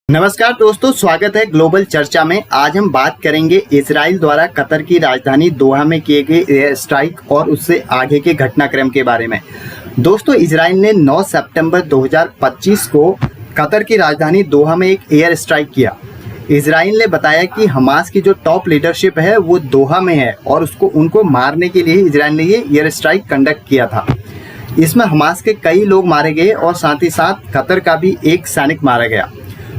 नमस्कार दोस्तों, स्वागत है ग्लोबल चर्चा में। आज हम बात करेंगे इजराइल द्वारा कतर की राजधानी दोहा में किए गए एयर स्ट्राइक और उससे आगे के घटनाक्रम के बारे में। दोस्तों, इजराइल ने 9 सितंबर 2025 को कतर की राजधानी दोहा में एक एयर स्ट्राइक किया। इजराइल ने बताया कि हमास की जो टॉप लीडरशिप है वो दोहा में है और उनको मारने के लिए इजराइल ने ये एयर स्ट्राइक कंडक्ट किया था। इसमें हमास के कई लोग मारे गए और साथ ही साथ कतर का भी एक सैनिक मारा गया।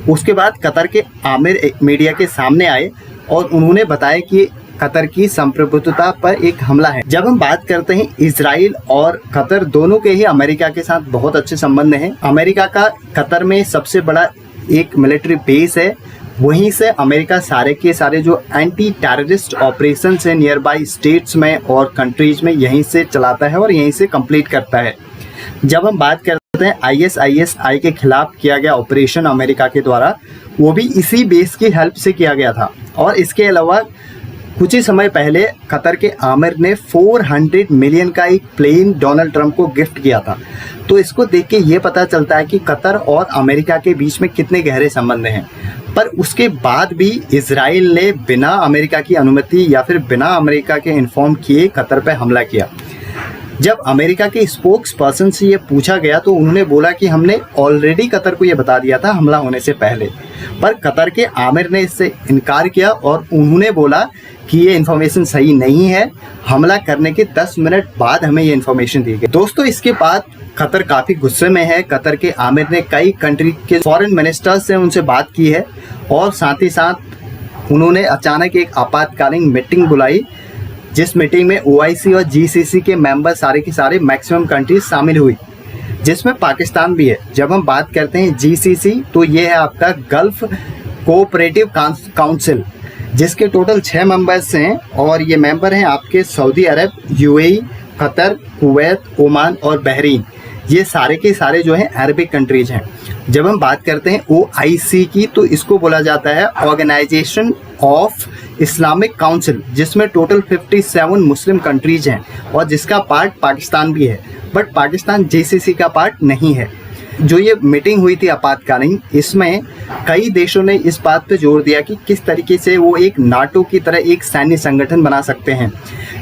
उसके बाद कतर के आमिर मीडिया के सामने आए और उन्होंने बताया कि कतर की संप्रभुता पर एक हमला है। जब हम बात करते हैं, इजराइल और कतर दोनों के ही अमेरिका के साथ बहुत अच्छे संबंध हैं। अमेरिका का कतर में सबसे बड़ा एक मिलिट्री बेस है। वहीं से अमेरिका सारे के सारे जो एंटी टेररिस्ट ऑपरेशन है नियर बाई स्टेट्स में और कंट्रीज में यहीं से चलाता है और यहीं से कंप्लीट करता है। जब हम बात करते हैं ISIS के खिलाफ किया गया ऑपरेशन अमेरिका के द्वारा, वो भी इसी बेस की हेल्प से किया गया था। और इसके अलावा कुछ ही समय पहले कतर के आमिर ने 400 मिलियन का एक प्लेन डोनाल्ड ट्रंप को गिफ्ट किया था। तो इसको देख के ये पता चलता है कि कतर और अमेरिका के बीच में कितने गहरे संबंध हैं। पर उसके बाद भी इजराइल ने बिना अमेरिका की अनुमति या फिर बिना अमेरिका के इन्फॉर्म किए कतर पर हमला किया। जब अमेरिका के स्पोक्स पर्सन से ये पूछा गया तो उन्होंने बोला कि हमने ऑलरेडी कतर को ये बता दिया था हमला होने से पहले। पर कतर के आमिर ने इससे इनकार किया और उन्होंने बोला कि ये इन्फॉर्मेशन सही नहीं है। हमला करने के 10 मिनट बाद हमें ये इन्फॉर्मेशन दी गई। दोस्तों, इसके बाद कतर काफ़ी गुस्से में है। कतर के आमिर ने कई कंट्री के फॉरेन मिनिस्टर्स से उनसे बात की है और साथ ही साथ उन्होंने अचानक एक आपातकालीन मीटिंग बुलाई, जिस मीटिंग में OIC और GCC के मेंबर सारे के सारे मैक्सिमम कंट्रीज शामिल हुई, जिसमें पाकिस्तान भी है। जब हम बात करते हैं GCC, तो ये है आपका गल्फ कोऑपरेटिव काउंसिल, जिसके टोटल 6 मेंबर्स हैं और ये मेंबर हैं आपके सऊदी अरब, UAE, कतर, कुवैत, ओमान और बहरीन। ये सारे के सारे जो हैं अरबिक कंट्रीज हैं। जब हम बात करते हैं OIC की, तो इसको बोला जाता है ऑर्गेनाइजेशन ऑफ इस्लामिक काउंसिल, जिसमें टोटल 57 मुस्लिम कंट्रीज हैं और जिसका पार्ट पाकिस्तान भी है। बट पाकिस्तान GCC का पार्ट नहीं है। जो ये मीटिंग हुई थी आपातकालीन, इसमें कई देशों ने इस बात पे जोर दिया कि किस तरीके से वो एक नाटो की तरह एक सैन्य संगठन बना सकते हैं,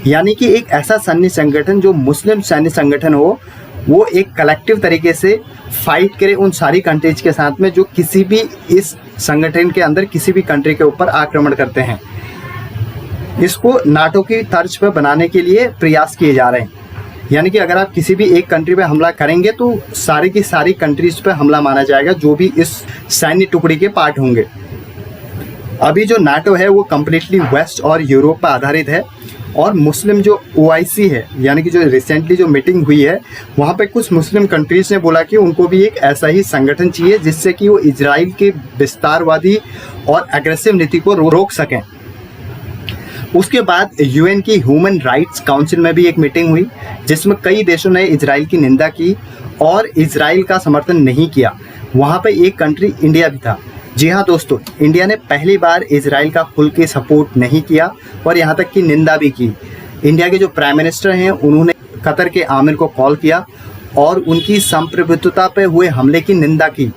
यानी कि एक ऐसा सैन्य संगठन जो मुस्लिम सैन्य संगठन हो, वो एक कलेक्टिव तरीके से फाइट करे उन सारी कंट्रीज के साथ में जो किसी भी इस संगठन के अंदर किसी भी कंट्री के ऊपर आक्रमण करते हैं। इसको नाटो की तर्ज पर बनाने के लिए प्रयास किए जा रहे हैं, यानी कि अगर आप किसी भी एक कंट्री पे हमला करेंगे तो सारी की सारी कंट्रीज पे हमला माना जाएगा जो भी इस सैन्य टुकड़ी के पार्ट होंगे। अभी जो नाटो है वो कम्प्लीटली वेस्ट और यूरोप पर आधारित है और मुस्लिम जो OIC है, यानी कि जो रिसेंटली जो मीटिंग हुई है, वहाँ पे कुछ मुस्लिम कंट्रीज ने बोला कि उनको भी एक ऐसा ही संगठन चाहिए जिससे कि वो इजराइल के विस्तारवादी और एग्रेसिव नीति को रोक सकें। उसके बाद UN की ह्यूमन राइट्स काउंसिल में भी एक मीटिंग हुई, जिसमें कई देशों ने इजराइल की निंदा की और इजराइल का समर्थन नहीं किया। वहाँ पे एक कंट्री इंडिया भी था। जी हाँ दोस्तों, इंडिया ने पहली बार इजराइल का खुल के सपोर्ट नहीं किया और यहाँ तक कि निंदा भी की। इंडिया के जो प्राइम मिनिस्टर हैं, उन्होंने कतर के आमिर को कॉल किया और उनकी संप्रभुता पे हुए हमले की निंदा की।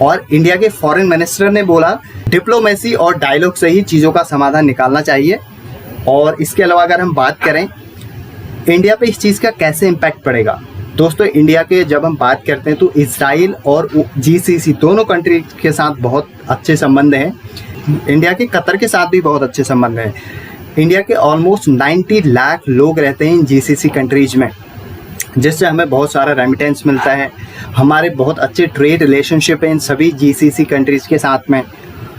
और इंडिया के फॉरेन मिनिस्टर ने बोला डिप्लोमेसी और डायलॉग से ही चीज़ों का समाधान निकालना चाहिए। और इसके अलावा अगर हम बात करें इंडिया पे इस चीज़ का कैसे इम्पैक्ट पड़ेगा, दोस्तों इंडिया के जब हम बात करते हैं तो इजराइल और GCC दोनों कंट्री के साथ बहुत अच्छे संबंध हैं। इंडिया के कतर के साथ भी बहुत अच्छे संबंध हैं। इंडिया के ऑलमोस्ट 90 लाख लोग रहते हैं GCC कंट्रीज में, जिससे हमें बहुत सारा रेमिटेंस मिलता है। हमारे बहुत अच्छे ट्रेड रिलेशनशिप हैं इन सभी GCC कंट्रीज़ के साथ में।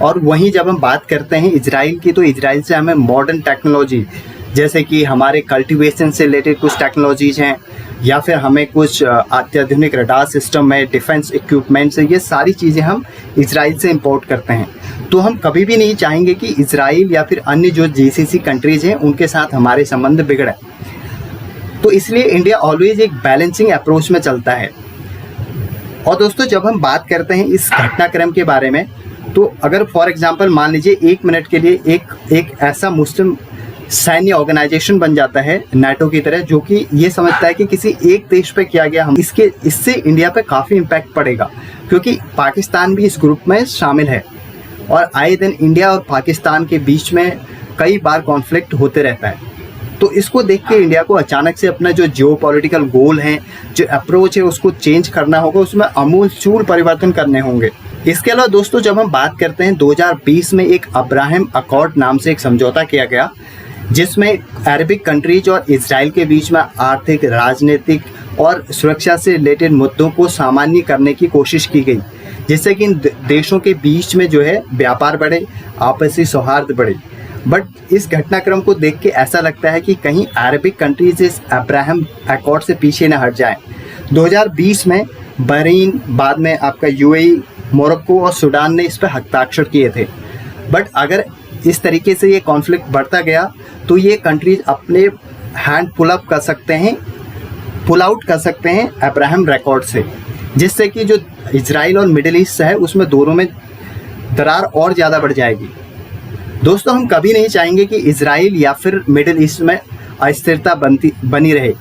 और वहीं जब हम बात करते हैं इजराइल की, तो इजराइल से हमें मॉडर्न टेक्नोलॉजी, जैसे कि हमारे कल्टीवेशन से रिलेटेड कुछ टेक्नोलॉजीज़ हैं या फिर हमें कुछ अत्याधुनिक रडार सिस्टम है, डिफेंस इक्विपमेंट्स है, ये सारी चीज़ें हम इजराइल से इंपोर्ट करते हैं। तो हम कभी भी नहीं चाहेंगे कि इजराइल या फिर अन्य जो GCC कंट्रीज़ हैं उनके साथ हमारे संबंध बिगड़े। तो इसलिए इंडिया ऑलवेज एक बैलेंसिंग अप्रोच में चलता है। और दोस्तों, जब हम बात करते हैं इस घटनाक्रम के बारे में, तो अगर फॉर एग्जांपल मान लीजिए 1 मिनट के लिए एक ऐसा मुस्लिम सैन्य ऑर्गेनाइजेशन बन जाता है नाटो की तरह, जो कि ये समझता है कि किसी एक देश पे किया गया हम इससे इंडिया पे काफ़ी इम्पैक्ट पड़ेगा, क्योंकि पाकिस्तान भी इस ग्रुप में शामिल है और आए दिन इंडिया और पाकिस्तान के बीच में कई बार कॉन्फ्लिक्ट होते रहता है। तो इसको देख के इंडिया को अचानक से अपना जो जियोपॉलिटिकल गोल है, जो अप्रोच है, उसको चेंज करना होगा, उसमें आमूलचूल परिवर्तन करने होंगे। इसके अलावा दोस्तों, जब हम बात करते हैं 2020 में एक अब्राहम अकॉर्ड नाम से एक समझौता किया गया, जिसमें अरबिक कंट्रीज और इजराइल के बीच में आर्थिक, राजनीतिक और सुरक्षा से रिलेटेड मुद्दों को सामान्य करने की कोशिश की गई, जिससे कि इन देशों के बीच में जो है व्यापार बढ़े, आपसी सौहार्द बढ़े। बट इस घटनाक्रम को देख के ऐसा लगता है कि कहीं अरबिक कंट्रीज इस अब्राहम अकॉर्ड से पीछे न हट जाए। 2020 में बहरीन, बाद में आपका यूएई, मोरक्को और सूडान ने इस पर हस्ताक्षर किए थे। बट अगर इस तरीके से ये कॉन्फ्लिक्ट बढ़ता गया तो ये कंट्रीज अपने हैंड पुल आउट कर सकते हैं अब्राहम अकॉर्ड से, जिससे कि जो इजराइल और मिडिल ईस्ट है उसमें दोनों में दरार और ज़्यादा बढ़ जाएगी। दोस्तों, हम कभी नहीं चाहेंगे कि इजराइल या फिर मिडिल ईस्ट में अस्थिरता बनी रहे।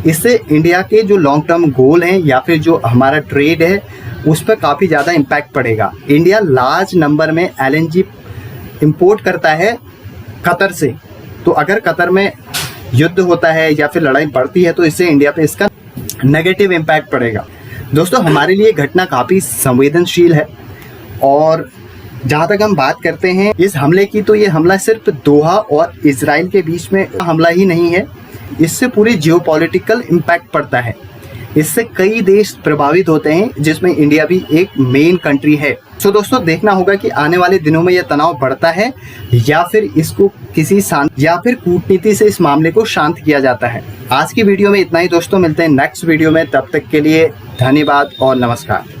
इससे इंडिया के जो लॉन्ग टर्म गोल हैं या फिर जो हमारा ट्रेड है उस पर काफ़ी ज़्यादा इम्पैक्ट पड़ेगा। इंडिया लार्ज नंबर में LNG इंपोर्ट करता है कतर से, तो अगर कतर में युद्ध होता है या फिर लड़ाई बढ़ती है तो इससे इंडिया पे इसका नेगेटिव इम्पैक्ट पड़ेगा। दोस्तों, हमारे लिए घटना काफ़ी संवेदनशील है और जहाँ तक हम बात करते हैं इस हमले की, तो ये हमला सिर्फ दोहा और इजराइल के बीच में हमला ही नहीं है, इससे पूरी जियोपॉलिटिकल इम्पैक्ट पड़ता है। इससे कई देश प्रभावित होते हैं, जिसमें इंडिया भी एक मेन कंट्री है। सो दोस्तों, देखना होगा कि आने वाले दिनों में यह तनाव बढ़ता है या फिर इसको किसी या फिर कूटनीति से इस मामले को शांत किया जाता है। आज की वीडियो में इतना ही दोस्तों, मिलते हैं नेक्स्ट वीडियो में, तब तक के लिए धन्यवाद और नमस्कार।